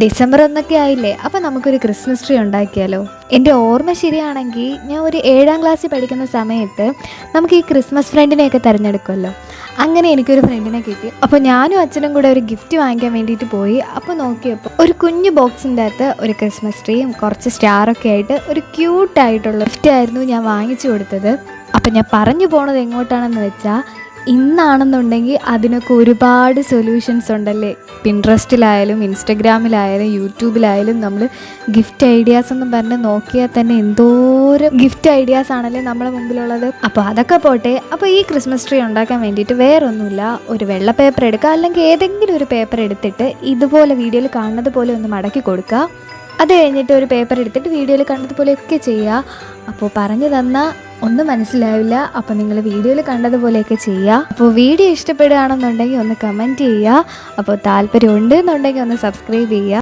December 1 ആയില്ലേ, അപ്പോൾ നമുക്കൊരു ക്രിസ്മസ് ട്രീ ഉണ്ടാക്കിയാലോ? എൻ്റെ ഓർമ്മ ശരിയാണെങ്കിൽ ഞാൻ ഒരു 7ാം ക്ലാസ്സിൽ പഠിക്കുന്ന സമയത്ത് നമുക്ക് ഈ ക്രിസ്മസ് ഫ്രണ്ടിനെയൊക്കെ തിരഞ്ഞെടുക്കുമല്ലോ. അങ്ങനെ എനിക്കൊരു ഫ്രണ്ടിനെ കിട്ടി. അപ്പോൾ ഞാനും അച്ഛനും കൂടെ ഒരു ഗിഫ്റ്റ് വാങ്ങിക്കാൻ വേണ്ടിയിട്ട് പോയി. അപ്പോൾ നോക്കിയപ്പോൾ ഒരു കുഞ്ഞു ബോക്സിൻ്റെ അകത്ത് ഒരു ക്രിസ്മസ് ട്രീയും കുറച്ച് സ്റ്റാറൊക്കെ ആയിട്ട് ഒരു ക്യൂട്ടായിട്ടുള്ള ഗിഫ്റ്റായിരുന്നു ഞാൻ വാങ്ങിച്ചു കൊടുത്തത്. അപ്പോൾ ഞാൻ പറഞ്ഞു പോണത് എങ്ങോട്ടാണെന്ന് വെച്ചാൽ, ഇന്നാണെന്നുണ്ടെങ്കിൽ അതിനൊക്കെ ഒരുപാട് സൊല്യൂഷൻസ് ഉണ്ടല്ലേ. പിൻട്രസ്റ്റിലായാലും ഇൻസ്റ്റഗ്രാമിലായാലും യൂട്യൂബിലായാലും നമ്മൾ ഗിഫ്റ്റ് ഐഡിയാസ് എന്ന് പറഞ്ഞ് നോക്കിയാൽ തന്നെ എന്തോരം ഗിഫ്റ്റ് ഐഡിയാസ് ആണല്ലേ നമ്മളെ മുമ്പിലുള്ളത്. അപ്പോൾ അതൊക്കെ പോട്ടെ. അപ്പോൾ ഈ ക്രിസ്മസ് ട്രീ ഉണ്ടാക്കാൻ വേണ്ടിയിട്ട് വേറൊന്നുമില്ല, ഒരു വെള്ള പേപ്പർ എടുക്കുക, അല്ലെങ്കിൽ ഏതെങ്കിലും ഒരു പേപ്പർ എടുത്തിട്ട് ഇതുപോലെ വീഡിയോയിൽ കാണുന്നത് പോലെ ഒന്ന് മടക്കി കൊടുക്കുക. അത് കഴിഞ്ഞിട്ട് ഒരു പേപ്പർ എടുത്തിട്ട് വീഡിയോയിൽ കണ്ടതുപോലെയൊക്കെ ചെയ്യുക. അപ്പോൾ പറഞ്ഞു തന്നാൽ ഒന്നും മനസ്സിലാവില്ല. അപ്പോൾ നിങ്ങൾ വീഡിയോയിൽ കണ്ടതുപോലെയൊക്കെ ചെയ്യുക. അപ്പോൾ വീഡിയോ ഇഷ്ടപ്പെടുകയാണെന്നുണ്ടെങ്കിൽ ഒന്ന് കമൻറ്റ് ചെയ്യുക. അപ്പോൾ താല്പര്യം ഉണ്ട് എന്നുണ്ടെങ്കിൽ ഒന്ന് സബ്സ്ക്രൈബ് ചെയ്യുക.